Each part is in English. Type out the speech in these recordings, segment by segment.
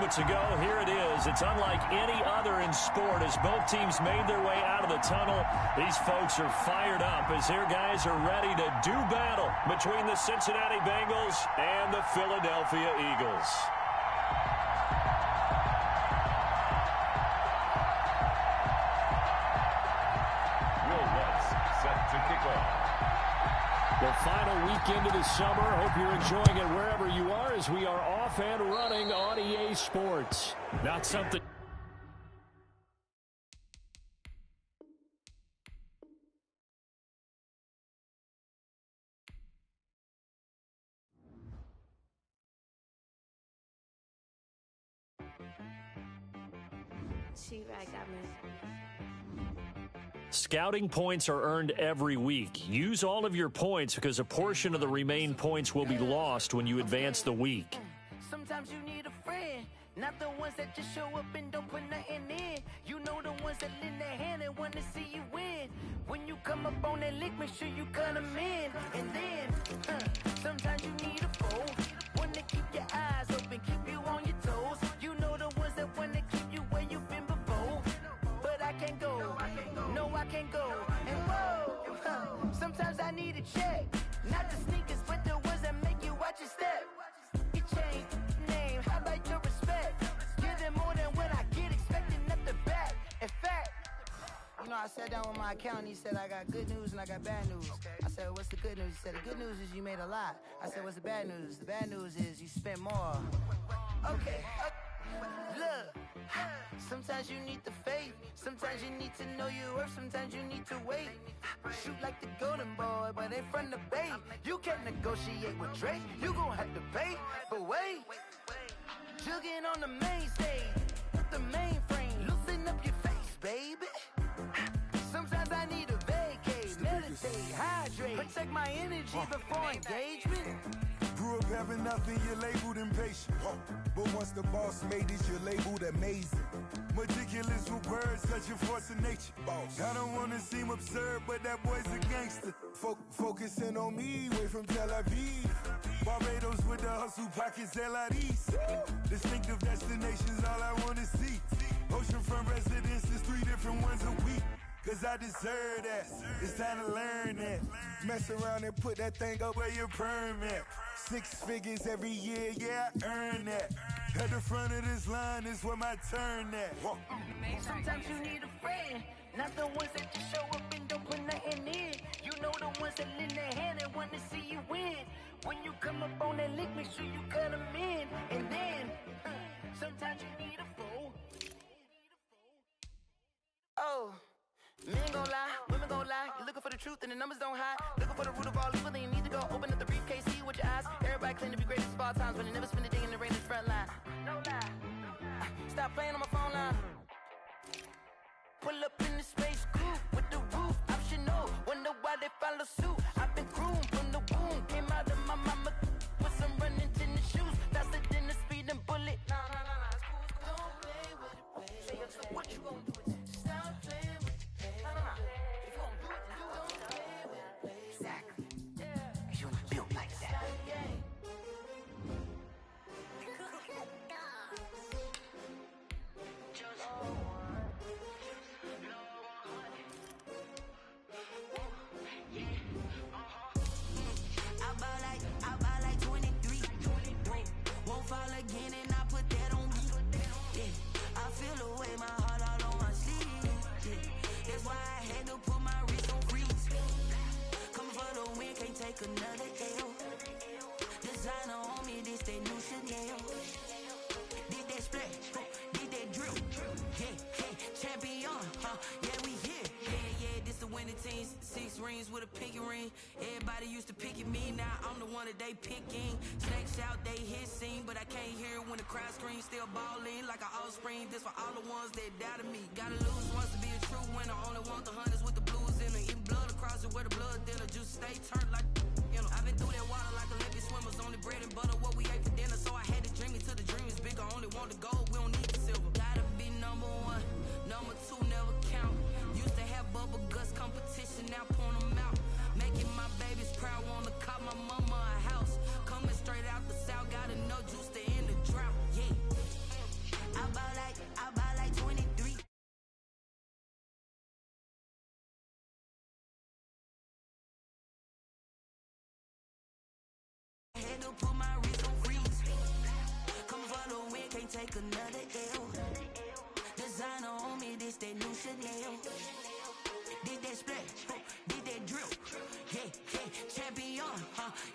moments ago, here it is. It's unlike any other in sport as both teams made their way out of the tunnel. These folks are fired up as their guys are ready to do battle between the Cincinnati Bengals and the Philadelphia Eagles. Will Lutz set to kick off. The final weekend of the summer. Hope you're enjoying it wherever you are as we are off and running on EA Sports. Not something... Scouting points are earned every week. Use all of your points because a portion of the remaining points will be lost when you advance the week. Sometimes you need a friend, not the ones that just show up and don't put nothing in. You know the ones that lend their hand and want to see you win. When you come up on that lick, make sure you cut them in. And then, sometimes you need a foe, one to keep your eyes open, keep you on your toes. You know the ones that want to keep you where you've been before. But I can't go, no I can't go. And whoa, sometimes I need a check. Not the sneakers, but the ones that make you watch your step. It changed name, how about your respect? Give them more than what I get, expecting at the back. In fact, you know, I sat down with my accountant, he said I got good news and I got bad news. I said, what's the good news? He said, the good news is you made a lot. I said, what's the bad news? The bad news is you spent more. Okay, look, sometimes you need the faith, sometimes you need to know your worth, sometimes you need to wait. Shoot like the golden boy, but ain't from the bay. You can't negotiate with Drake, you gon' have to pay. But wait, jugging on the main stage, the mainframe, loosen up your face, baby. Sometimes I need a vacate, meditate, hydrate, protect my energy before engagement. Grew up having nothing, you're labeled impatient. But once the boss made it, you're labeled amazing. Meticulous with words, such a force of nature. I don't wanna seem absurd, but that boy's a gangster. Focusing on me, way from Tel Aviv. Barbados with the hustle pockets, LIDs. Distinctive destinations, all I wanna see. Oceanfront residences, 3 different ones a week. Cause I deserve that, it's time to learn that. Mess around and put that thing up where your permit. 6 figures every year, yeah, I earn that. At the front of this line is where my turn at. Sometimes you need a friend, not the ones that just show up and don't put nothing in. You know the ones that lend their hand and want to see you win. When you come up on that lick, make sure you cut them in. And then, sometimes you need a foe. Oh. Men gon' lie, women gon' lie. You're looking for the truth and the numbers don't hide. Looking for the root of all evil, then you need to go open up the briefcase, see with your eyes. Everybody claim to be greatest of all times, but they never spend a day in the rain in the front line. No lie. Stop playing on my phone line. Pull up in the space coupe with the roof optional. Wonder why they follow suit. I've been groomed from the womb. Came out of my mama with some running tennis shoes. Faster than the speeding bullet. No. Don't play with it, what you gon' do? Stop playing. Again, and I put that on me. Yeah, I feel away, my heart all on my sleeve. Yeah, that's why I had to put my wrist on freeze. Coming for the win, can't take another L. Designer on me, this that new Chanel. Did that splash, did that drill. Yeah, champion, yeah, we here. Yeah, this the winning team. 6 rings with a pinky ring. Everybody used to pick at me, now I'm the one that they picking. Snakes out, they hit scene, but I can't hear when the crowd screams. Still balling like an offspring. This for all the ones that doubted me. Gotta lose once to be a true winner. Only want the hunters with the blues in them. Eating blood across it where the blood dinner. Just stay turned like, you know. I've been through that water like Olympic swimmers. Only bread and butter, what we ate for dinner. So I had to dream it till the dream is bigger. Only want the gold, we don't need the silver. Gotta be number 1, number 2 never count. Used to have bubble guts competition, now point them out. Making my babies proud, wanna call my mama a house. Coming straight out the south, got enough juice to end the drought, yeah. had to put my wrist on freeze. Coming for the win, can't take another L. Designer on me, this that new Chanel. Did that splash, did that drill. Yeah, champion,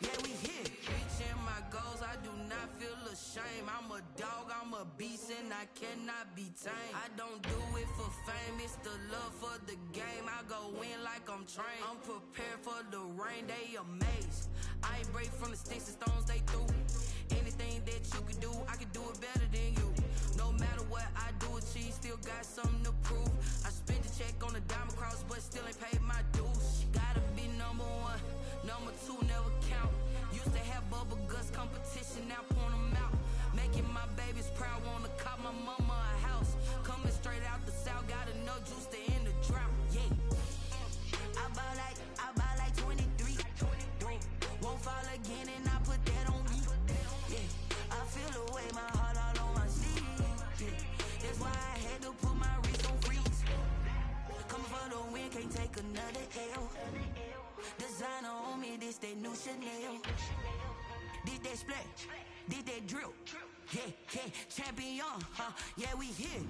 yeah, we here. Reaching my goals, I do not feel ashamed. I'm a dog, I'm a beast, and I cannot be tamed. I don't do it for fame, it's the love for the game. I go in like I'm trained. I'm prepared for the rain, they amazed. I ain't break from the sticks and stones they threw. Anything that you can do, I can do it better than you. No matter what I do achieve, still got something to prove. I spent the check on the diamond cross, but still ain't paid my dues. Gotta be number one, number two never count. Used to have bubble guts competition, now point them out. Making my babies proud, wanna cop my mama a house. Coming straight out the south, got enough juice to end the drought. Yeah, I bought like 23. Won't fall again, and I put that on me. Yeah, I feel the way, my heart all on my sleeve. Yeah, that's why I had to put my wrist on freeze. Coming for the win, can't take another L. Designer on me, this that new Chanel. Did that splash, did that drill. Yeah, champion, yeah, we here.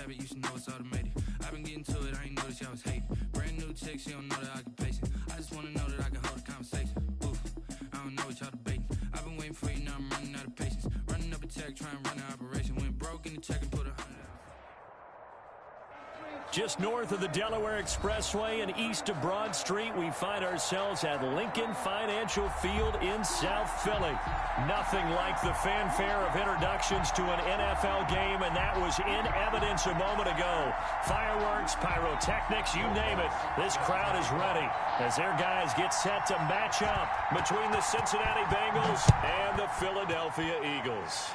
You should know it's automated. I've been getting to it, I ain't noticed y'all was hating. Brand new chick, she don't know that I can place it. I just wanna know that I can hold a conversation. Oof, I don't know what y'all debating. I've been waiting for you, now I'm running out of patience. Running up a check, trying to run an operation. Went broke in the check and put 100. Just north of the Delaware Expressway and east of Broad Street, we find ourselves at Lincoln Financial Field in South Philly. Nothing like the fanfare of introductions to an NFL game, and that was in evidence a moment ago. Fireworks, pyrotechnics, you name it. This crowd is ready as their guys get set to match up between the Cincinnati Bengals and the Philadelphia Eagles.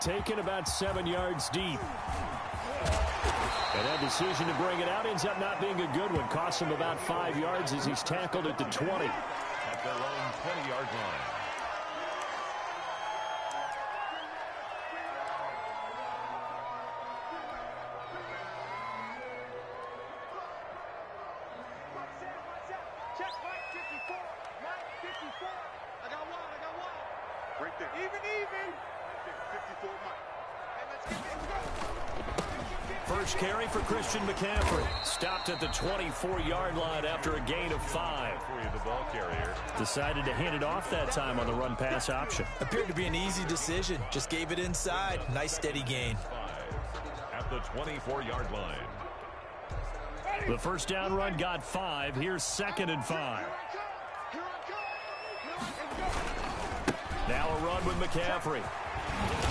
Taken about 7 yards deep. And that decision to bring it out ends up not being a good one. Costs him about 5 yards as he's tackled at the 20. At their own 20-yard line. Check Mike 54. Mike 54. I got one. Right there. Even. Right there. 54 Mike. Hey, let's go. First carry for Christian McCaffrey. Stopped at the 24-yard line after a gain of 5. The ball carrier decided to hand it off that time on the run-pass option. Appeared to be an easy decision. Just gave it inside. Nice steady gain. 5 at the 24-yard line. The first down run got 5. Here's 2nd and 5. Now a run with McCaffrey.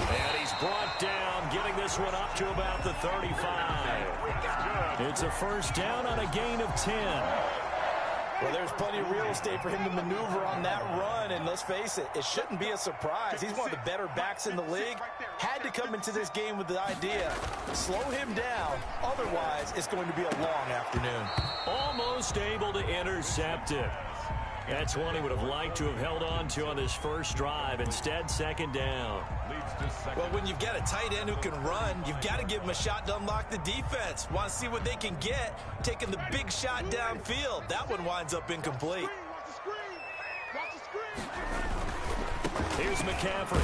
And he's brought down, getting this one up to about the 35. It's a first down on a gain of 10. Well, there's plenty of real estate for him to maneuver on that run, and let's face it, it shouldn't be a surprise. He's one of the better backs in the league. Had to come into this game with the idea, slow him down, otherwise it's going to be a long afternoon. Almost able to intercept it. That's one he would have liked to have held on to on this first drive. Instead, 2nd down. Well, when you've got a tight end who can run, you've got to give him a shot to unlock the defense. Want to see what they can get, taking the big shot downfield. That one winds up incomplete. Here's McCaffrey.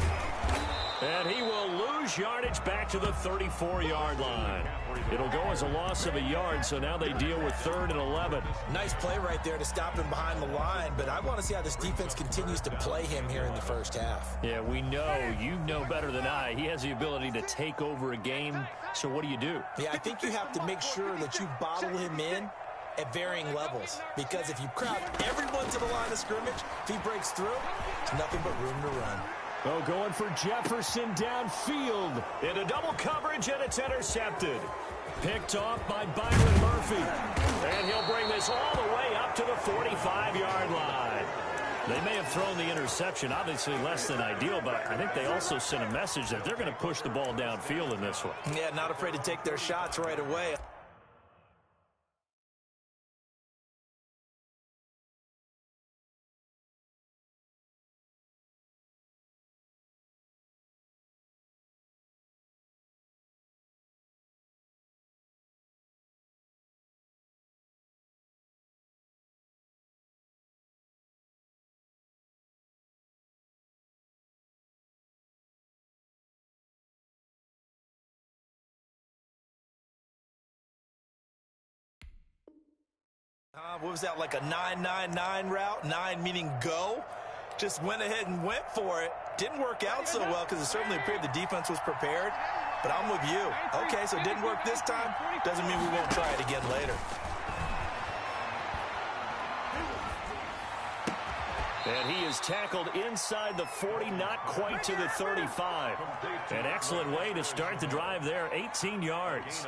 And he will lose yardage back to the 34-yard line. It'll go as a loss of a yard, so now they deal with 3rd and 11. Nice play right there to stop him behind the line, but I want to see how this defense continues to play him here in the first half. Yeah, we know, you know better than I, he has the ability to take over a game, so what do? Yeah, I think you have to make sure that you bottle him in at varying levels, because if you crowd everyone to the line of scrimmage, if he breaks through, it's nothing but room to run. Oh, going for Jefferson downfield. Into double coverage, and it's intercepted. Picked off by Byron Murphy. And he'll bring this all the way up to the 45-yard line. They may have thrown the interception, obviously less than ideal, but I think they also sent a message that they're going to push the ball downfield in this one. Yeah, not afraid to take their shots right away. What was that, like a 9-9-9 route? 9 meaning go. Just went ahead and went for it. Didn't work out so well because it certainly appeared the defense was prepared. But I'm with you. Okay, so it didn't work this time. Doesn't mean we won't try it again later. And he is tackled inside the 40, not quite to the 35. An excellent way to start the drive there, 18 yards.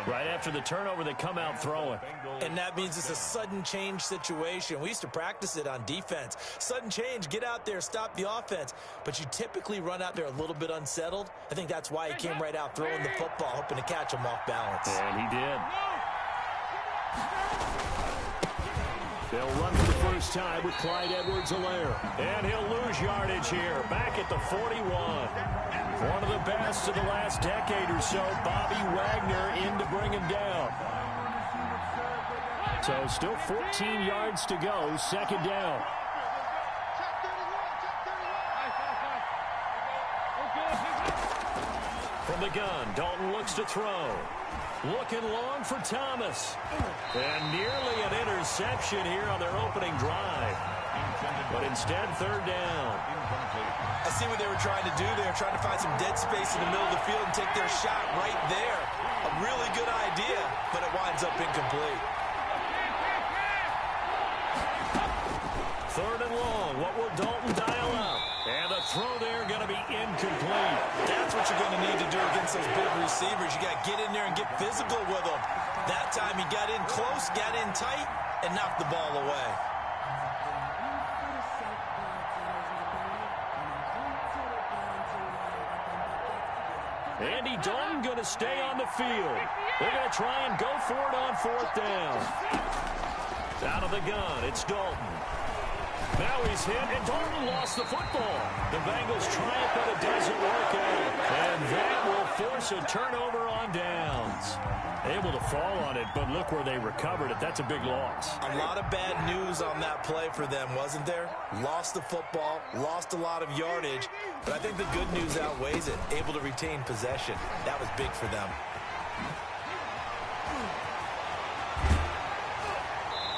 Right after the turnover, they come out throwing. And that means it's a sudden change situation. We used to practice it on defense. Sudden change, get out there, stop the offense. But you typically run out there a little bit unsettled. I think that's why he came right out throwing the football, hoping to catch him off balance. And he did. They'll run for the first time with Clyde Edwards-Helaire. And he'll lose yardage here, back at the 41. One of the best of the last decade or so, Bobby Wagner in to bring him down. So still 14 yards to go, second down. From the gun, Dalton looks to throw. Looking long for Thomas. And nearly an interception here on their opening drive. But instead, third down. I see what they were trying to do there, trying to find some dead space in the middle of the field and take their shot right there. A really good idea, but it winds up incomplete. Third and long. What will Dalton dial up? And the throw there going to be incomplete. That's what you're going to need to do against those big receivers. You got to get in there and get physical with them. That time he got in close, got in tight, and knocked the ball away. Andy Dalton going to stay on the field. They're going to try and go for it on fourth down. Out of the gun, it's Dalton. Now he's hit, and Dalton lost the football. The Bengals try it, but it doesn't work out. And that will force a turnover on downs. Able to fall on it, but look where they recovered it. That's a big loss. A lot of bad news on that play for them, wasn't there? Lost the football, lost a lot of yardage, but I think the good news outweighs it. Able to retain possession. That was big for them.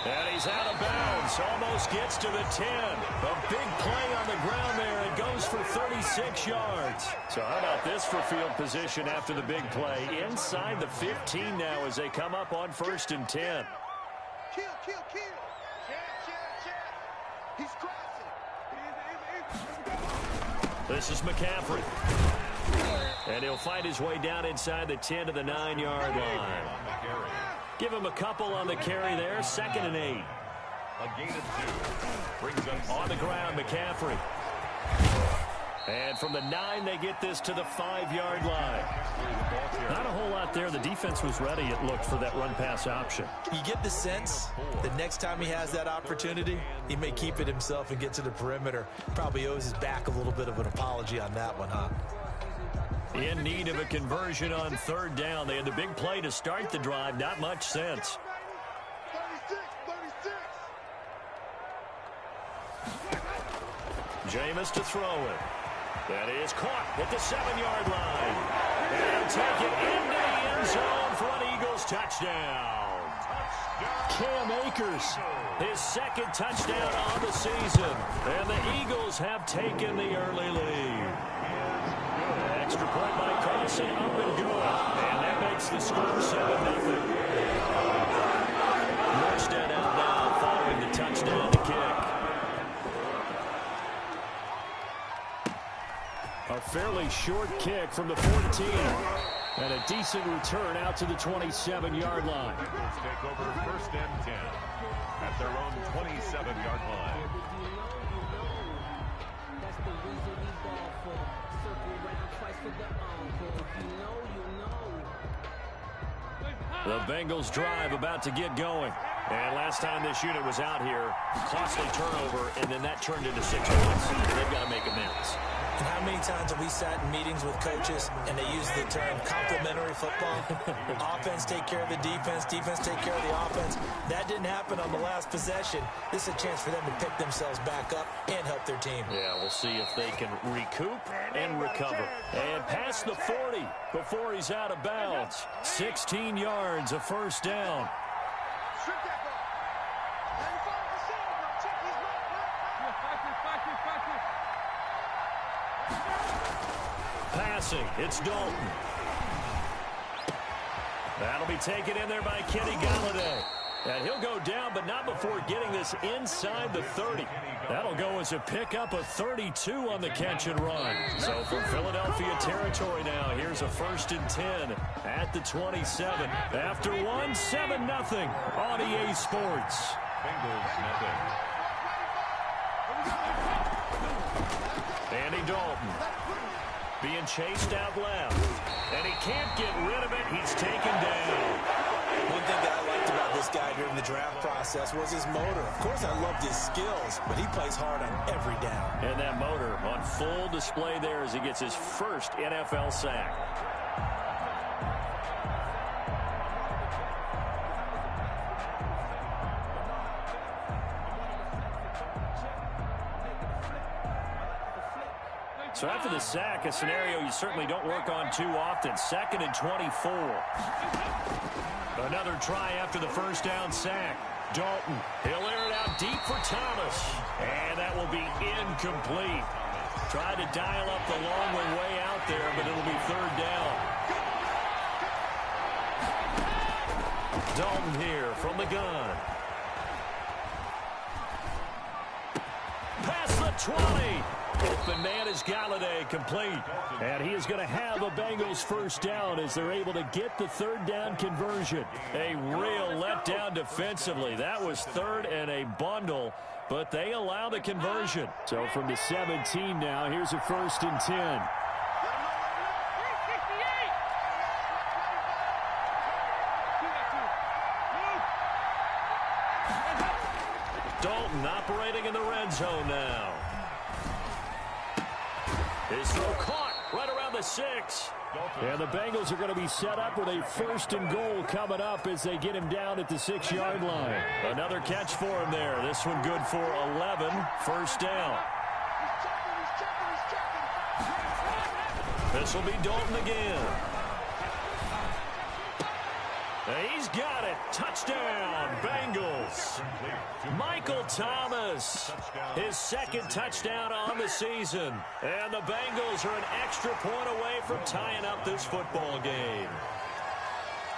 And he's out of bounds. Almost gets to the 10. A big play on the ground there. It goes for 36 yards. So how about this for field position after the big play? Inside the 15 now as they come up on 1st and 10. Kill. He's crossing. This is McCaffrey. And he'll find his way down inside the 10 to the 9-yard line. Give him a couple on the carry there. 2nd and 8. A gain of 2. Brings up on the ground, McCaffrey. And from the 9, they get this to the 5-yard line. Not a whole lot there. The defense was ready, it looked, for that run-pass option. You get the sense that next time he has that opportunity, he may keep it himself and get to the perimeter. Probably owes his back a little bit of an apology on that one, huh? In need of a conversion on 3rd down. They had the big play to start the drive. Not much sense. 36. Jameis to throw it. That is caught at the 7-yard line. And take it into the end zone for an Eagles touchdown. Cam Akers, his 2nd touchdown on the season. And the Eagles have taken the early lead. Extra point by Carson, up and good. And that makes the score 7-0. Morstead out now following the touchdown to kick. fairly short kick from the 14. And a decent return out to the 27-yard line. Bengals take over 1st and 10 at their own 27-yard line. That's the reason we ball for. Circle round twice for the encore. You know. The Bengals drive about to get going. And last time this unit was out here, costly turnover, and then that turned into 6 points. They've got to make amends. And how many times have we sat in meetings with coaches and they use the term complementary football? Offense take care of the defense, defense take care of the offense. That didn't happen on the last possession. This is a chance for them to pick themselves back up and help their team. Yeah, we'll see if they can recoup and recover. And past the 40 before he's out of bounds. 16 yards, a first down. Passing, it's Dalton. That'll be taken in there by Kenny Golladay. And he'll go down, but not before getting this inside the 30. That'll go as a pickup of 32 on the catch and run. So from Philadelphia territory now, here's a 1st and 10 at the 27. After 1, 7-0 on EA Sports. Bengals nothing. Andy Dalton being chased out left. And he can't get rid of it. He's taken down. One thing that I liked about this guy during the draft process was his motor. Of course, I loved his skills, but he plays hard on every down. And that motor on full display there as he gets his first NFL sack. So after the sack, a scenario you certainly don't work on too often. 2nd and 24. Another try after the first down sack. Dalton, he'll air it out deep for Thomas. And that will be incomplete. Tried to dial up the long way out there, but it'll be 3rd down. Dalton here from the gun. Past the 20. Open man is Golladay, complete. And he is going to have a Bengals first down as they're able to get the 3rd down conversion. A real letdown defensively. That was 3rd and a bundle, but they allow the conversion. So from the 17 now, here's a 1st and 10. Dalton operating in the red zone now. His throw caught right around the 6. And the Bengals are going to be set up with a 1st and goal coming up as they get him down at the 6-yard line. Another catch for him there. This one good for 11. 1st down. This will be Dalton again. He's got it. Touchdown, Bengals. Michael Thomas, his 2nd touchdown on the season. And the Bengals are an extra point away from tying up this football game.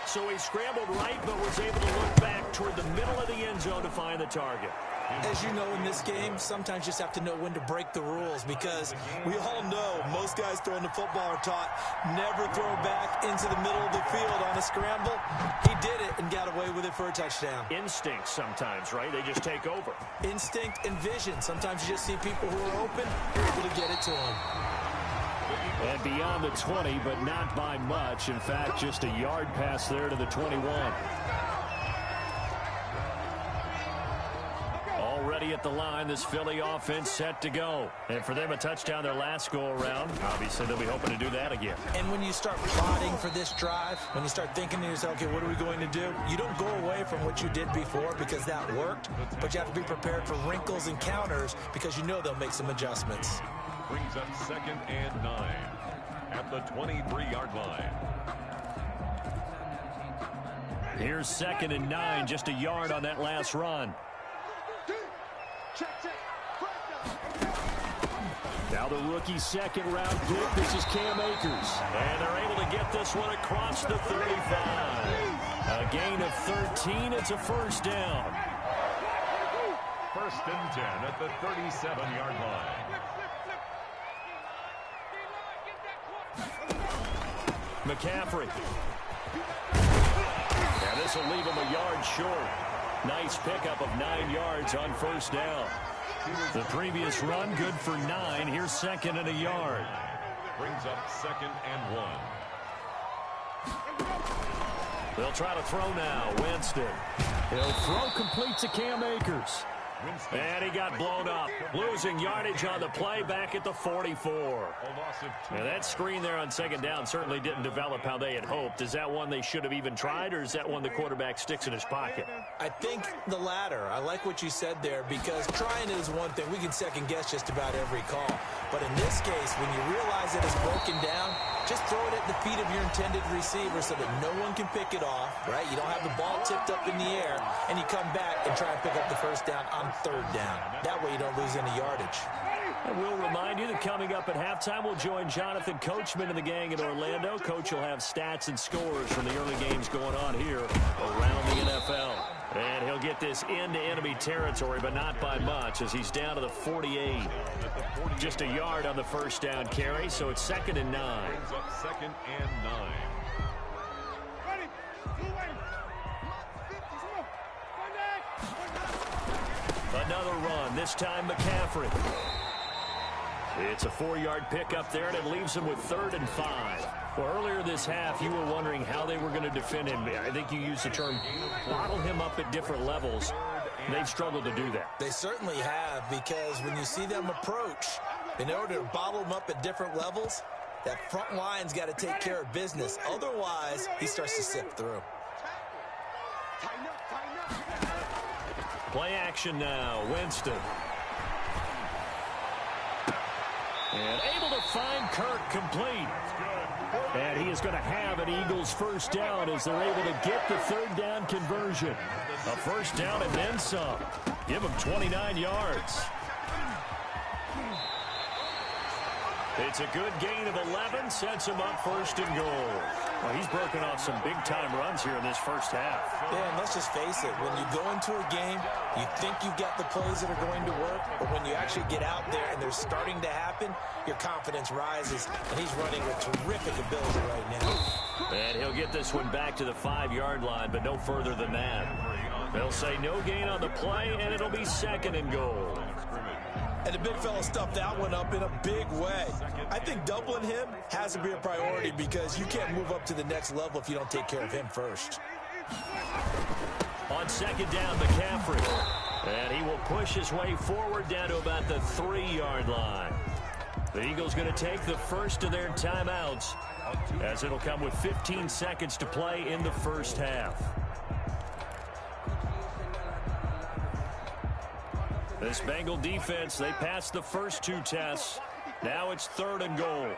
So he scrambled right, but was able to look back toward the middle of the end zone to find the target. As you know, in this game, sometimes you just have to know when to break the rules, because we all know most guys throwing the football are taught never throw back into the middle of the field on a scramble. He did it and got away with it for a touchdown. Instinct sometimes, right? They just take over. Instinct and vision. Sometimes you just see people who are open, you're able to get it to them. And beyond the 20, but not by much. In fact, just a yard pass there to the 21. Already at the line, this Philly offense set to go. And for them, a touchdown their last go-around. Obviously, they'll be hoping to do that again. And when you start plotting for this drive, when you start thinking to yourself, okay, what are we going to do? You don't go away from what you did before because that worked, but you have to be prepared for wrinkles and counters because you know they'll make some adjustments. Brings up 2nd and 9 at the 23-yard line. Here's 2nd and 9, just a yard on that last run. Now the rookie 2nd-round pick, this is Cam Akers. And they're able to get this one across the 35. A gain of 13, it's a 1st down. 1st and 10 at the 37-yard line. McCaffrey. And this will leave him a yard short. Nice pickup of 9 yards on first down. The previous run, good for 9. Here's second and a yard. Brings up 2nd and 1. They'll try to throw now. Winston. He'll throw complete to Cam Akers. And he got blown up. Losing yardage on the play back at the 44. And that screen there on second down certainly didn't develop how they had hoped. Is that one they should have even tried, or is that one the quarterback sticks in his pocket? I think the latter. I like what you said there, because trying is one thing. We can second guess just about every call. But in this case, when you realize it is broken down, just throw it at the feet of your intended receiver so that no one can pick it off, right? You don't have the ball tipped up in the air, and you come back and try and pick up the first down on third down. That way you don't lose any yardage. And we'll remind you that coming up at halftime, we'll join Jonathan Coachman and the gang in Orlando. Coach will have stats and scores from the early games going on here around the NFL. And he'll get this into enemy territory, but not by much, as he's down to the 48. Just a yard on the first down carry, so it's 2nd and 9. Brings up 2nd and 9. Another run, this time McCaffrey. It's a 4-yard pickup there, and it leaves him with 3rd and 5. Well, earlier this half, you were wondering how they were going to defend him. I think you used the term bottle him up at different levels. They've struggled to do that. They certainly have, because when you see them approach, in order to bottle them up at different levels, that front line's got to take care of business. Otherwise, he starts to sift through. Play action now. Winston. And able to find Kirk complete. And he is going to have an Eagles first down as they're able to get the 3rd down conversion. A first down and then some. Give him 29 yards. It's a good gain of 11. Sets him up 1st and goal. Well, he's broken off some big-time runs here in this first half. Yeah, and let's just face it. When you go into a game, you think you've got the plays that are going to work, but when you actually get out there and they're starting to happen, your confidence rises, and he's running with terrific ability right now. And he'll get this one back to the 5-yard line, but no further than that. They'll say no gain on the play, and it'll be 2nd and goal. And the big fella stuffed that one up in a big way. I think doubling him has to be a priority, because you can't move up to the next level if you don't take care of him first. On 2nd down, McCaffrey. And he will push his way forward down to about the 3-yard line. The Eagles going to take the first of their timeouts, as it'll come with 15 seconds to play in the first half. This Bengal defense, they passed the first 2 tests. Now it's 3rd and goal.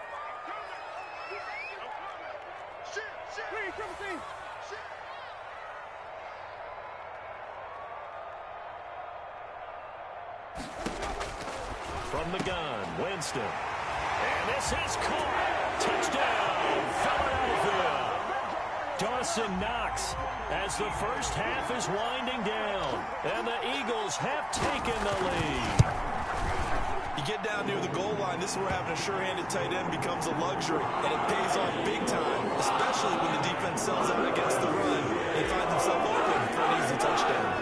From the gun, Winston. And this is caught. Touchdown, Philadelphia. Dawson Knox, as the first half is winding down, and the Eagles have taken the lead. You get down near the goal line, this is where having a sure-handed tight end becomes a luxury, and it pays off big time, especially when the defense sells out against the run and finds himself open for an easy touchdown.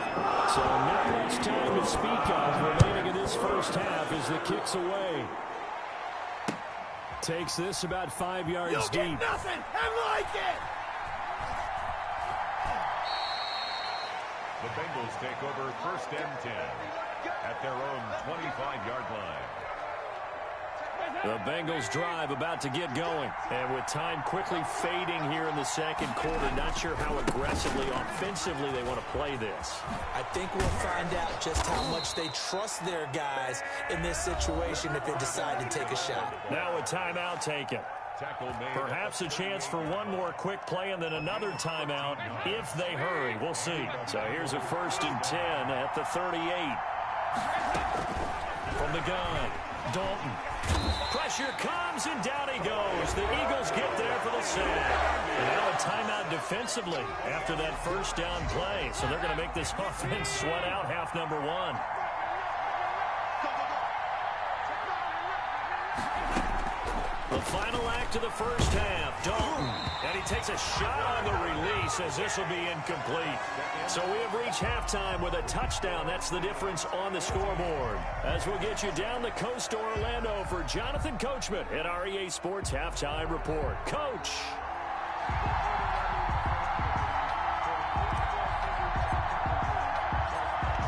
So not much time to speak of remaining in this first half as the kick's away. Takes this about 5 yards deep. You'll get nothing and like it! The Bengals take over 1st and 10 at their own 25-yard line. The Bengals drive about to get going. And with time quickly fading here in the second quarter, not sure how aggressively, offensively they want to play this. I think we'll find out just how much they trust their guys in this situation if they decide to take a shot. Now a timeout taken. Perhaps a chance for one more quick play and then another timeout if they hurry. We'll see. So here's a 1st and 10 at the 38. From the gun, Dalton. Pressure comes and down he goes. The Eagles get there for the save. And now a timeout defensively after that first down play. So they're going to make this offense sweat out half number 1. The final act of the first half. Dalton. And he takes a shot on the release as this will be incomplete. So we have reached halftime with a touchdown. That's the difference on the scoreboard. As we'll get you down the coast to Orlando for Jonathan Coachman at our EA Sports Halftime Report. Coach.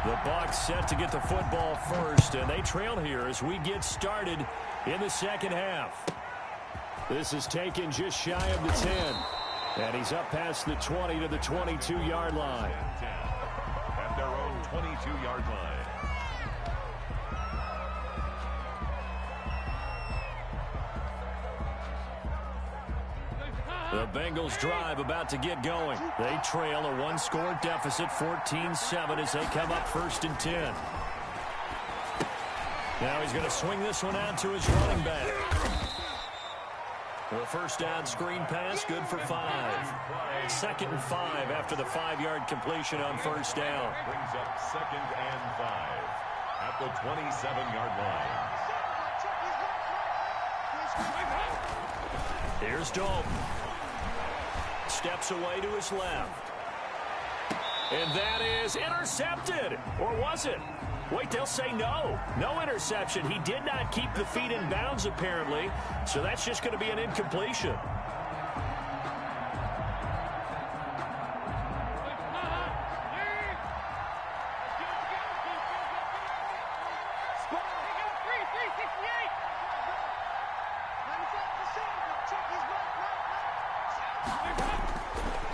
The Bucs set to get the football first, and they trail here as we get started in the second half. This is taken just shy of the 10. And he's up past the 20 to the 22-yard line. At their own 22-yard line. The Bengals drive about to get going. They trail a one-score deficit, 14-7, as they come up 1st and 10. Now he's going to swing this one out to his running back. The first down screen pass, good for 5. 2nd and 5 after the 5-yard completion on first down. Brings up 2nd and 5 at the 27-yard line. Here's Dalton. Steps away to his left. And that is intercepted. Or was it? Wait, they'll say no. No interception. He did not keep the feet in bounds, apparently. So that's just going to be an incompletion.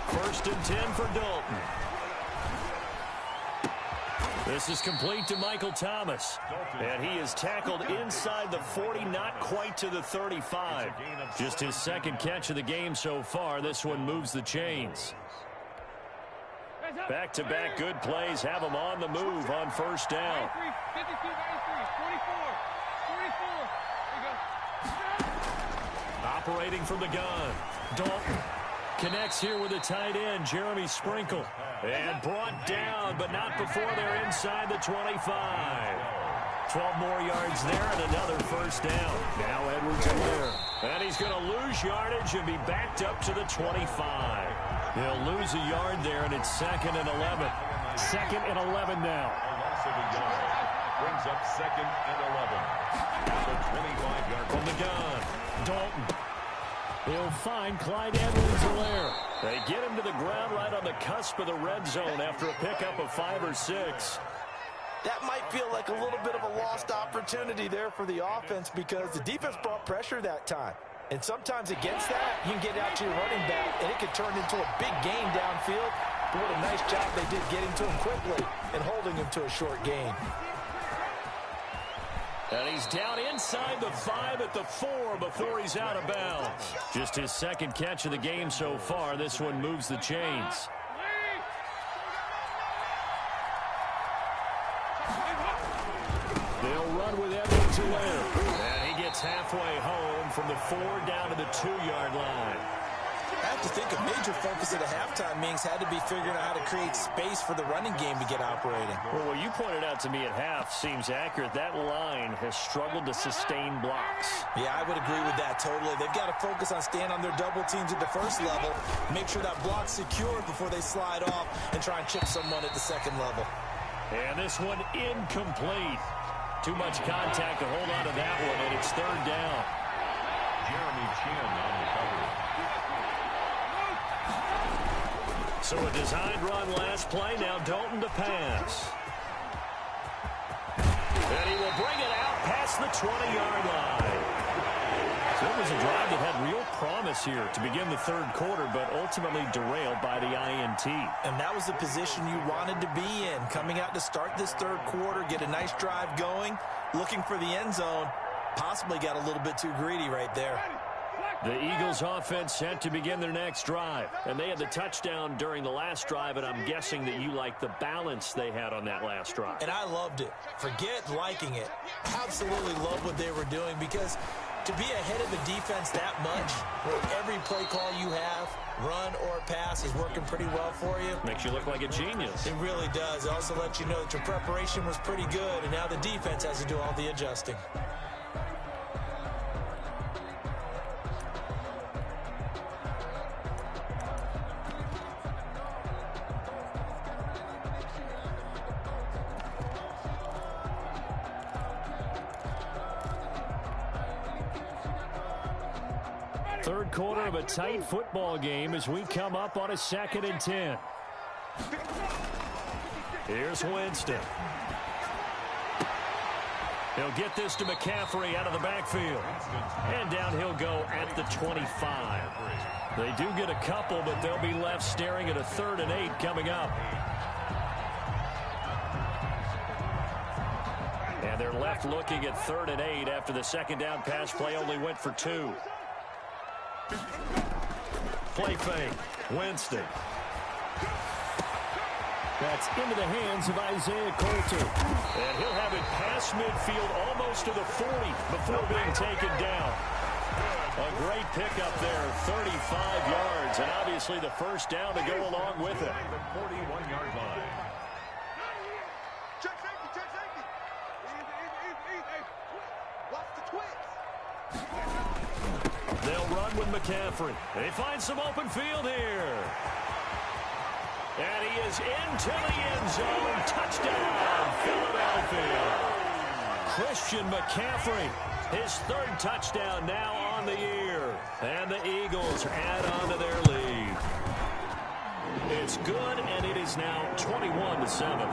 First and 10 for Dalton. This is complete to Michael Thomas. And he is tackled inside the 40, not quite to the 35. Just his second catch of the game so far. This one moves the chains. Back-to-back good plays have him on the move on first down. Operating from the gun. Dalton connects here with the tight end, Jeremy Sprinkle. And brought down, but not before they're inside the 25. 12 more yards there and another first down. Now Edwards-Helaire. And he's going to lose yardage and be backed up to the 25. He'll lose a yard there, and it's 2nd and 11. 2nd and 11 now. A loss of a yard. Brings up 2nd and 11. At the 25-yard line. From the gun, Dalton. He'll find Clyde Edwards-Helaire. They get him to the ground right on the cusp of the red zone after a pickup of 5 or 6. That might feel like a little bit of a lost opportunity there for the offense because the defense brought pressure that time. And sometimes against that, you can get out to your running back, and it could turn into a big gain downfield. But what a nice job they did getting to him quickly and holding him to a short gain. And he's down inside the 5 at the 4 before he's out of bounds. Just his second catch of the game so far. This one moves the chains. They'll run with Edwards-Helaire. And he gets halfway home from the 4 down to the 2-yard line. I have to think a major focus at the halftime meetings had to be figuring out how to create space for the running game to get operating. Well, what you pointed out to me at half seems accurate. That line has struggled to sustain blocks. Yeah, I would agree with that totally. They've got to focus on staying on their double teams at the first level, make sure that block's secured before they slide off and try and chip someone at the second level. And this one incomplete. Too much contact to hold on to that one, and it's 3rd down. Jeremy Chinn on the cover. So a designed run last play. Now Dalton to pass. And he will bring it out past the 20-yard line. So it was a drive that had real promise here to begin the 3rd quarter, but ultimately derailed by the INT. And that was the position you wanted to be in. Coming out to start this 3rd quarter, get a nice drive going, looking for the end zone. Possibly got a little bit too greedy right there. The Eagles offense set to begin their next drive. And they had the touchdown during the last drive, and I'm guessing that you like the balance they had on that last drive. And I loved it. Forget liking it. Absolutely love what they were doing because to be ahead of the defense that much, where every play call you have, run or pass, is working pretty well for you. Makes you look like a genius. It really does. It also lets you know that your preparation was pretty good, and now the defense has to do all the adjusting. Third quarter of a tight football game as we come up on a 2nd and 10. Here's Winston. He'll get this to McCaffrey out of the backfield. And down he'll go at the 25. They do get a couple, but they'll be left staring at a 3rd and 8 coming up. And they're left looking at 3rd and 8 after the 2nd down pass play only went for 2. Play fake. Winston. That's into the hands of Isaiah Coulter. And he'll have it past midfield almost to the 40 before being taken down. A great pickup there, 35 yards, and obviously the first down to go along with it. The 41-yard line. Check safety, check safety. Easy. Hey, watch the twist. They'll run with McCaffrey. They find some open field here. And he is into the end zone. Touchdown, Philadelphia. Christian McCaffrey, his 3rd touchdown now on the year. And the Eagles add on to their lead. It's good, and it is now 21-7.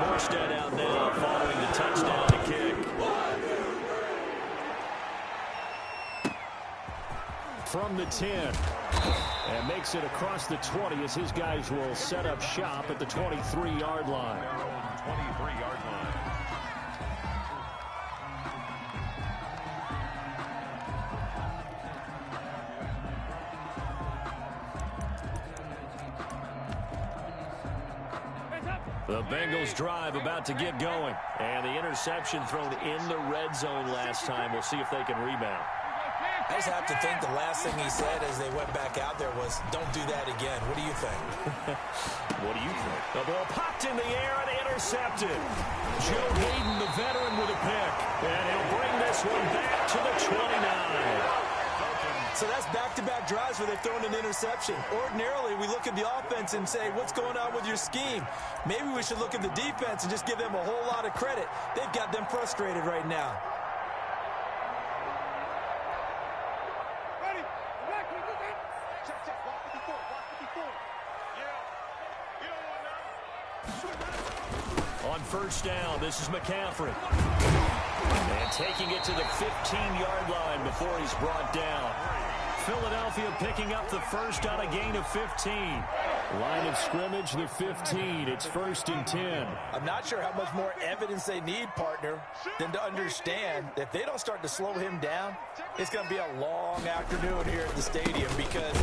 Morstead out now following the touchdown to kick. From the 10. And makes it across the 20 as his guys will set up shop at the 23-yard line. 23-yard line. The Bengals drive about to get going. And the interception thrown in the red zone last time. We'll see if they can rebound. I just have to think the last thing he said as they went back out there was, don't do that again. What do you think? What do you think? The ball popped in the air and intercepted. Joe Hayden, the veteran, with a pick. And he'll bring this one back to the 29. So that's back-to-back drives where they're throwing an interception. Ordinarily, we look at the offense and say, what's going on with your scheme? Maybe we should look at the defense and just give them a whole lot of credit. They've got them frustrated right now. On first down, this is McCaffrey. And taking it to the 15-yard line before he's brought down. Philadelphia picking up the first on a gain of 15. Line of scrimmage, the 15. It's 1st and 10. I'm not sure how much more evidence they need, partner, than to understand that if they don't start to slow him down, it's going to be a long afternoon here at the stadium because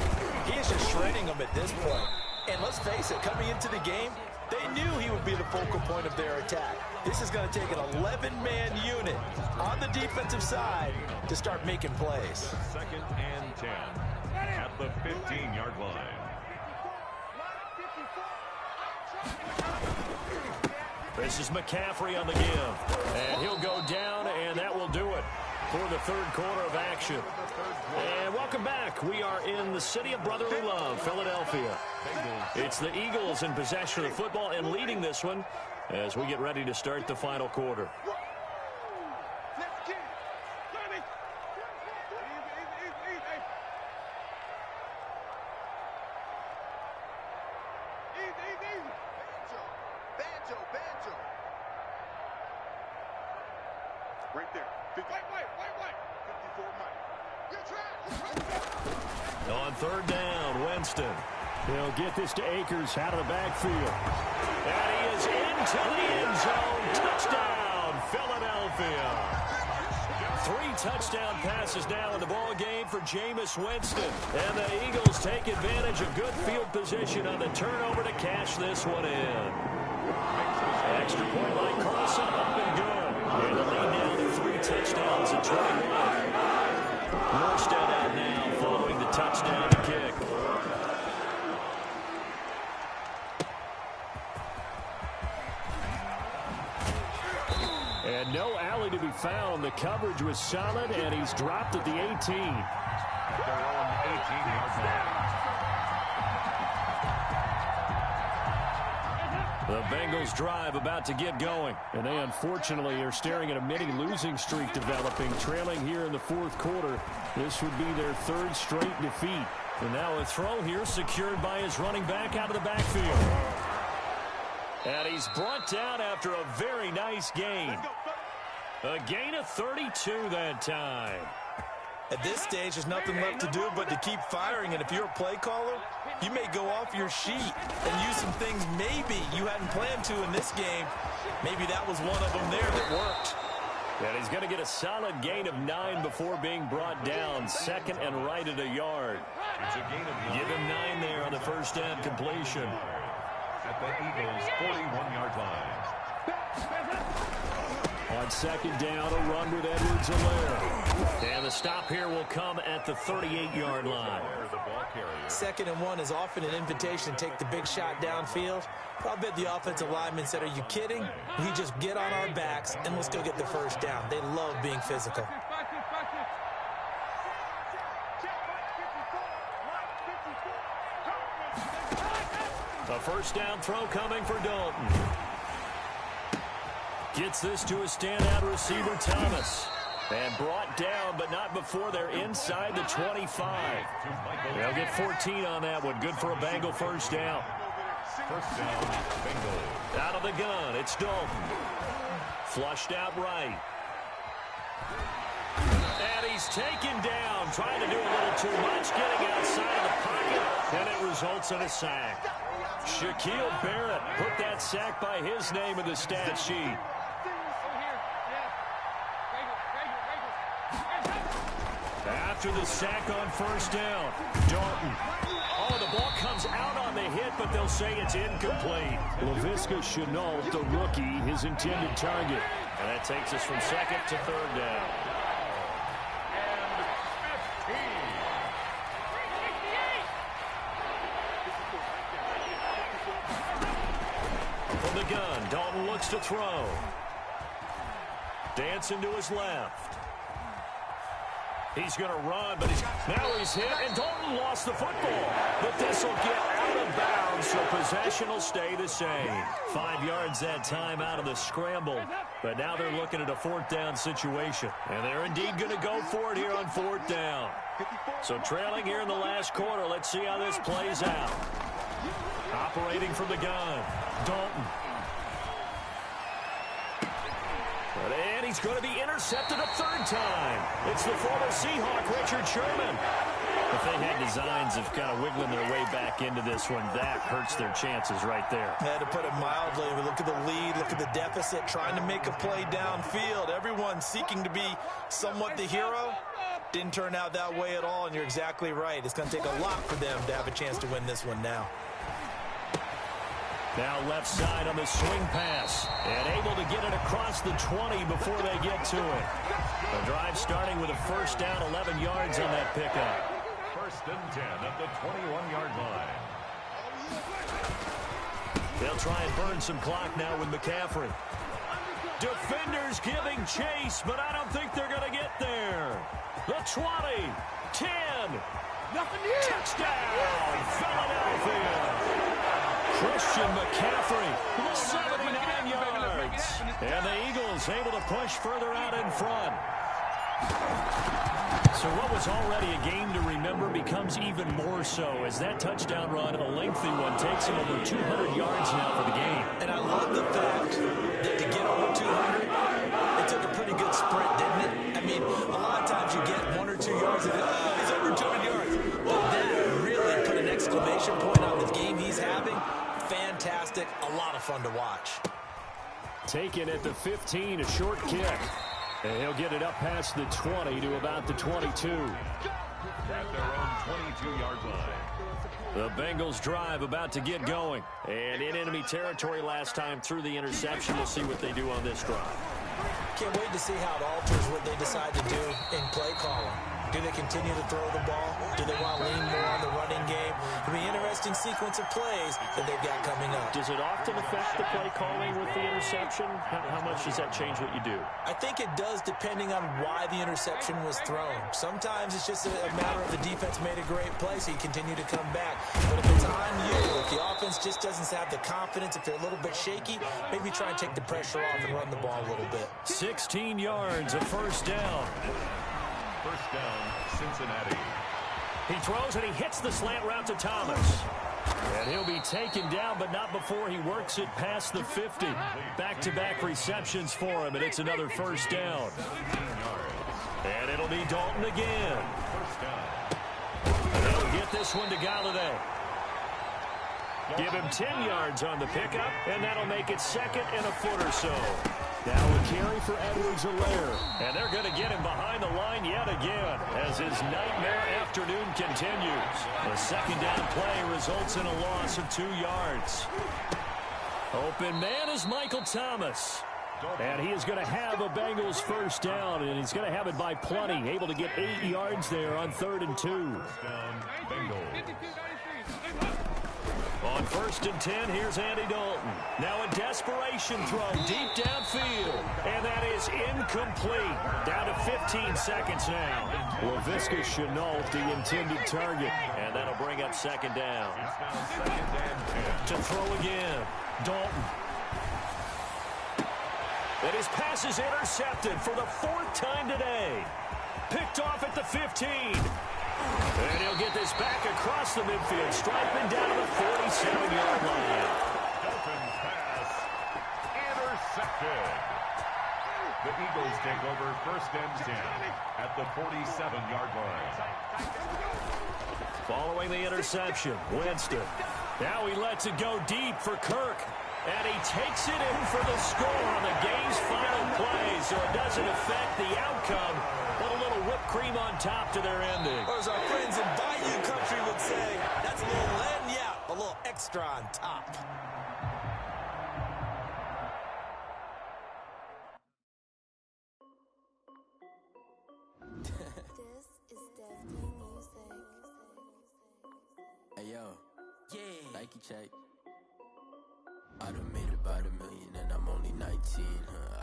he is just shredding them at this point. And let's face it, coming into the game, they knew he would be the focal point of their attack. This is going to take an 11-man unit on the defensive side to start making plays. 2nd and 10 at the 15-yard line. This is McCaffrey on the give. And he'll go down, and that will do it for the 3rd quarter of action. And welcome back. We are in the city of brotherly love, Philadelphia. It's the Eagles in possession of the football and leading this one as we get ready to start the final quarter. Right there. Wait. 54 Mike. On 3rd down, Winston. He'll get this to Akers out of the backfield. And he is into the end zone. Touchdown, Philadelphia. 3 touchdown passes now in the ball game for Jameis Winston. And the Eagles take advantage of good field position on the turnover to cash this one in. Extra point line cross up and good. And the lead down to 3 touchdowns at 21. Morstead out now following the touchdown kick. And no alley to be found. The coverage was solid, and he's dropped at the 18. Their own 18-yard line. The Bengals drive about to get going. And they unfortunately are staring at a mini losing streak developing, trailing here in the fourth quarter. This would be their third straight defeat. And now a throw here secured by his running back out of the backfield. And he's brought down after a very nice gain. A gain of 32 that time. At this stage, there's nothing left to do but to keep firing. And if you're a play caller, you may go off your sheet and use some things maybe you hadn't planned to in this game. Maybe that was one of them there that worked. And he's going to get a solid gain of 9 before being brought down. Second and right at a yard. It's a gain of 9. Give him 9 there on the first down completion. At the Eagles' 41-yard line. On second down, a run with Edwards-Helaire. And the stop here will come at the 38-yard line. Second and 1 is often an invitation to take the big shot downfield. I'll bet the offensive lineman said, are you kidding? We just get on our backs and let's go get the first down. They love being physical. A first down throw coming for Dalton. Gets this to a standout receiver, Thomas. And brought down, but not before they're inside the 25. They'll get 14 on that one. Good for a Bengal first down. First down, Bengals. Out of the gun, it's Dalton. Flushed out right. And he's taken down, trying to do a little too much, getting outside of the pocket, and it results in a sack. Shaquille Barrett put that sack by his name in the stat sheet. After the sack on first down, Dalton. Oh, the ball comes out on the hit, but they'll say it's incomplete. Laviska Shenault, the rookie, his intended target. And that takes us from second to third down. From the gun, Dalton looks to throw. Dancing to his left. He's going to run, but now he's hit, and Dalton lost the football. But this will get out of bounds, so possession will stay the same. 5 yards that time out of the scramble. But now they're looking at a fourth down situation. And they're indeed going to go for it here on fourth down. So trailing here in the last quarter, let's see how this plays out. Operating from the gun, Dalton. And he's going to be intercepted a third time. It's the former Seahawk, Richard Sherman. If they had designs of kind of wiggling their way back into this one, that hurts their chances right there. To put it mildly, we look at the lead, look at the deficit, trying to make a play downfield. Everyone seeking to be somewhat the hero. Didn't turn out that way at all, and you're exactly right. It's going to take a lot for them to have a chance to win this one now. Now left side on the swing pass. And able to get it across the 20 before they get to it. The drive starting with a first down, 11 yards on that pickup. First and 10 at the 21-yard line. They'll try and burn some clock now with McCaffrey. Defenders giving chase, but I don't think they're going to get there. The 20, 10, touchdown, Philadelphia. Christian McCaffrey, 79 yards. And the Eagles able to push further out in front. So what was already a game to remember becomes even more so as that touchdown run, a lengthy one, takes him over 200 yards now for the game. And I love the fact that to get over 200, it took a pretty good sprint, didn't it? I mean, a lot of times you get 1 or 2 yards and he's over 200 yards. But that really put an exclamation point on the game he's having. Fantastic, a lot of fun to watch. Taken at the 15, a short kick. And he'll get it up past the 20 to about the 22. At their own 22-yard line. The Bengals drive about to get going. And in enemy territory last time through the interception. We'll see what they do on this drive. Can't wait to see how it alters what they decide to do in play calling. Do they continue to throw the ball? Do they want to lean more on the running game? It'll be an interesting sequence of plays that they've got coming up. Does it often affect the play calling with the interception? How much does that change what you do? I think it does depending on why the interception was thrown. Sometimes it's just a matter of the defense made a great play, so you continue to come back. But if it's on you, if the offense just doesn't have the confidence, if they're a little bit shaky, maybe try and take the pressure off and run the ball a little bit. 16 yards, a first down. First down, Cincinnati. He throws and he hits the slant route to Thomas. And he'll be taken down, but not before he works it past the 50. Back-to-back receptions for him, and it's another first down. And it'll be Dalton again. First down. They'll get this one to Galladay. Give him 10 yards on the pickup, and that'll make it second and a foot or so. Now a carry for Edwards-Helaire. And they're going to get him behind the line yet again as his nightmare afternoon continues. The second down play results in a loss of 2 yards. Open man is Michael Thomas. And he is going to have a Bengals first down, and he's going to have it by plenty. Able to get 8 yards there on 3rd and 2. First down, Bengals. On 1st and 10, here's Andy Dalton. Now a desperation throw deep downfield. And that is incomplete. Down to 15 seconds now. Laviska Shenault, the intended target. And that'll bring up second down. To throw again. Dalton. And his pass is intercepted for the 4th time today. Picked off at the 15. And he'll get this back across the midfield, striping down to the 47-yard line. Dalton's pass intercepted. The Eagles take over 1st and 10 at the 47-yard line. Following the interception, Winston. Now he lets it go deep for Kirk. And he takes it in for the score on the game's final play, so it doesn't affect the outcome, but a little whipped cream on top to their ending. Or as our friends in Bayou Country would say, that's a little lagniappe, a little extra on top. This is Definitely Music. Hey yo, yeah, Nike check. I done made about $1 million and I'm only 19.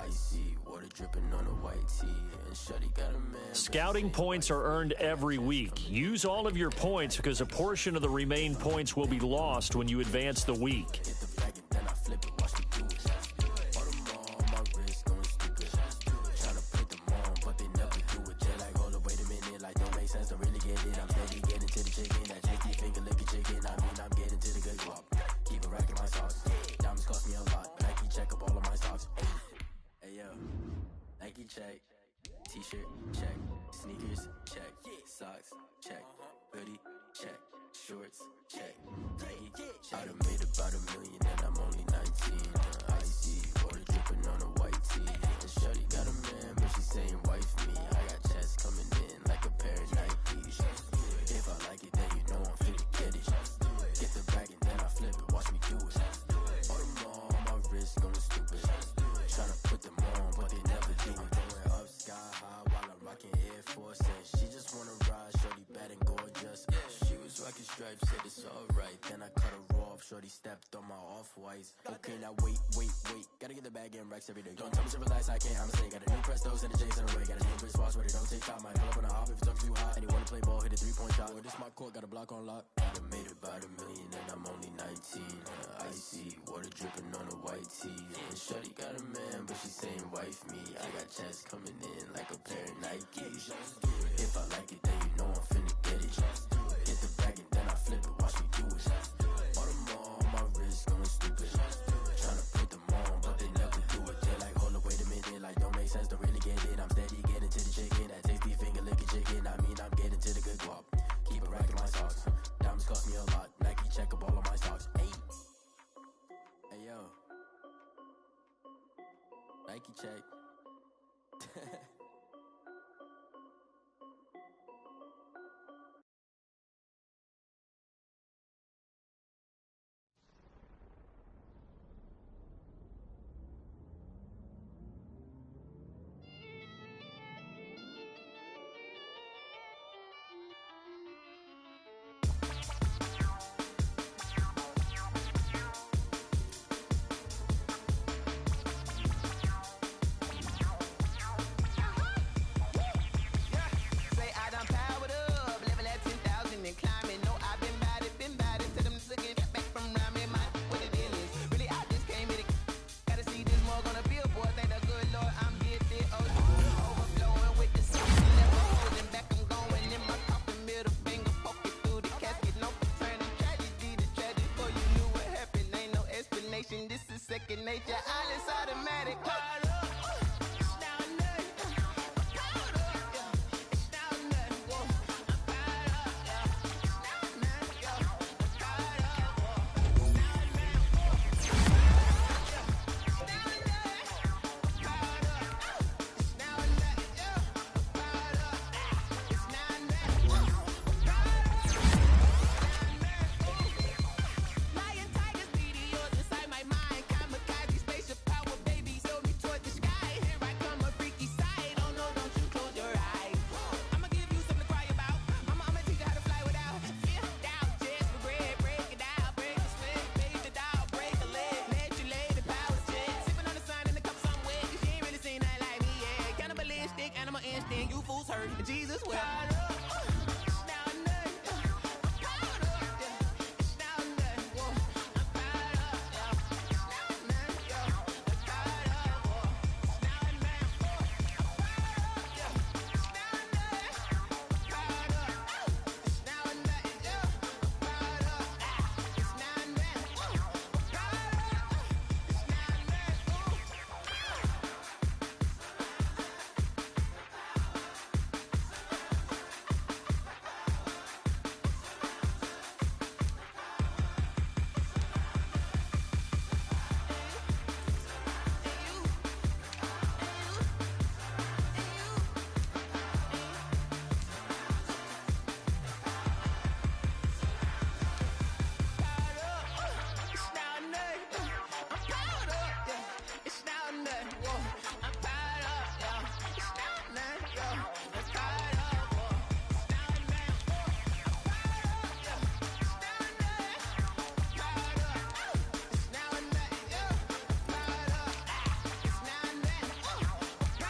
Icy water dripping on a white tee, and Shuddy got a man. Scouting points are earned every week. Use all of your points because a portion of the remaining points will be lost when you advance the week. Check, t-shirt, check, sneakers, check, socks, check, hoodie, check, shorts, check, Nike, check. I done made about $1 million and I'm only 19. Icy water dripping on a white tee, and Shorty got a man, but she saying wife me. I got chest coming in like a pair of Nikes. If I like it, then you know I'm finna get it. Get the bag and then I flip it, watch me do it. All them all on my wrist going stupid. Tryna put them on, but they never do it. Going up sky high while I'm rocking Air Force. And she just wanna ride, shorty bad and gorgeous. She was rocking stripes, said it's alright. Then I cut her off, shorty stepped on my off-whites. Okay, now wait. Gotta get the bag in racks every day. Don't tell me to relax, I can't, I'm saying. Got a new Prestos and a Jason away. Got a new wristwatch where they don't take time. Might pull up on a hop if it's up too hot. And you wanna play ball, hit a 3-point shot. Well, this my court, got a block on lock. I done made about $1 million and I'm only 19. Icy water dripping on a white tee, and Shorty got a man, but she saying wife me. I got chest coming in like a pair of Nikes. If I like it, then you know I'm finna get it. Get the bag and then I flip it, watch me do it. All them all on my wrist going stupid. Tryna put them on, but they never do it. They're like, hold up, wait a minute, like don't make sense, don't really get it. I'm steady getting to the chicken, that tasty finger licking chicken. I mean, I'm getting to the good guap. Keep it racking my socks. Diamonds cost me a lot. Nike check up all of my stocks. Hey yo, Nike check. nature, all is automatic. Powered up, it's down there. Powered up, yeah, it's down there. Whoa, I'm powered up, yeah, it's down there, yeah. Powered up, whoa, it's down there. It's down there. Powered up, it's down there, yeah. Powered up, it's down there. Powered up, lion, tigers, meteors inside my mind. Kamikaze, spaceship power, baby, sail me toward the sky. Here I come, a freaky side. Oh no, don't you close your eyes. I'ma give you something to cry about. I'ma teach you how to fly without fear. Doubt, just regret. Break it down, break the split, fade the dial, break a leg, let you lay the power jet. Sipping on the sun in the cup somewhere, 'cause you ain't really seen nothing like me, yeah. Cannibalistic, animal instinct, you fools hurt. Jesus will. It's down there. Powered up, yeah. It's down there. Whoa, I'm powered up, yeah. It's down there, yeah. Powered up, whoa. It's down there. I'm powered up, yeah. It's down there. Powered up, it's down there, yeah. Powered up, it's down there. Powered up, it's down there. I'm powered up, yeah. It's down there. Whoa, I'm powered up, yeah. It's down there, yeah. I'm powered up, whoa. It's down there. I'm powered up, yeah. It's down there. Powered up, it's down there, yeah. Powered up, it's down there. Powered up, it's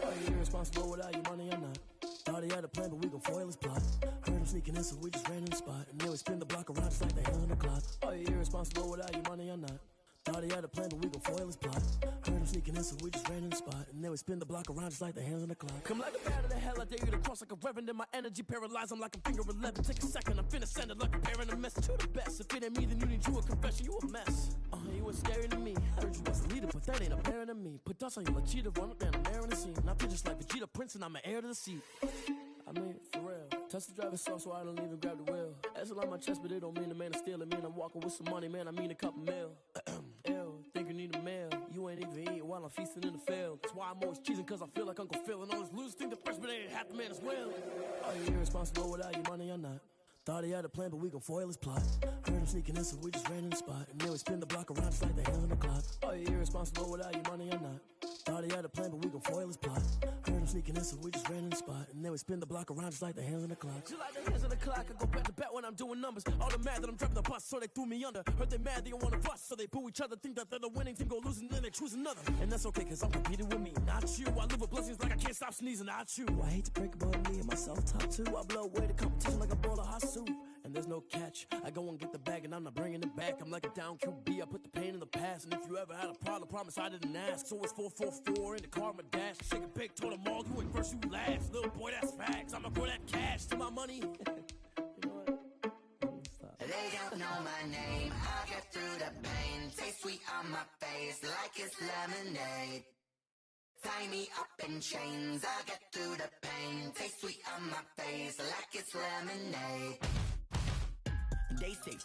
Are you irresponsible without your money or not? Thought he had a plan, but we gon' foil his plot. Heard him sneaking in, so we just ran in the spot. And then we spin the block around just like the hell in the clock. Are you irresponsible without your money or not? Thought he had a plan, but we gon' foil his plot. Heard him sneaking in, so we just ran in the spot. And then we spin the block around just like the hands on the clock. Come like a bat of the hell, I dare you to cross like a reverend. In my energy paralyzed, I'm like a finger 11. Take a second, I'm finna send it like a parent a message to the best. If it ain't me, then you need you a confession, you a mess. You was scary to me. Heard you was a leader, but that ain't apparent to me. Put dust on you like cheetah, run up down, I'm airing the scene. Not just like Vegeta Prince, and I'm an heir to the seat. I mean, for real. Touch the driver's soft, so I don't even grab the wheel. That's on my chest, but it don't mean the man is stealing. Mean I'm walking with some money, man, I mean a couple mil. Ew, think you need a meal. You ain't even eating while I'm feasting in the field. That's why I'm always cheesing, cause I feel like Uncle Phil. And all this losers think the freshman ain't half the man as well. Are you irresponsible without your money or not? Thought he had a plan, but we gon' foil his plot. Heard him sneaking in, so we just ran in the spot. And then we spin the block around just like the hands on the clock. Are you irresponsible without your money or not? Thought he had a plan, but we gon' foil his plot. Heard him sneaking in, so we just ran in the spot. And then we spin the block around just like the hands on the clock. Just like the hands on the clock, I go back to back when I'm doing numbers. All the mad that I'm driving the bus, so they threw me under. Heard they mad, they don't wanna bust, so they boo each other. Think that they're the winning team, go losing, then they choose another. And that's okay, cause I'm competing with me, not you. I live with blessings like I can't stop sneezing, not you. I hate to break about me and my self-talk too. I blow away the competition like a bowl of hot soup. And there's no catch. I go and get the bag and I'm not bringing it back. I'm like a down QB, I put the pain in the past. And if you ever had a problem, promise I didn't ask. So it's 444 in the car, my dash. Shake a big, told them all, you ain't first, you last. Little boy, that's facts. I'ma grow that cash to my money. You know what? They don't know my name. I get through the pain. Taste sweet on my face like it's lemonade. Tie me up in chains. I get through the pain. Taste sweet on my face like it's lemonade. They say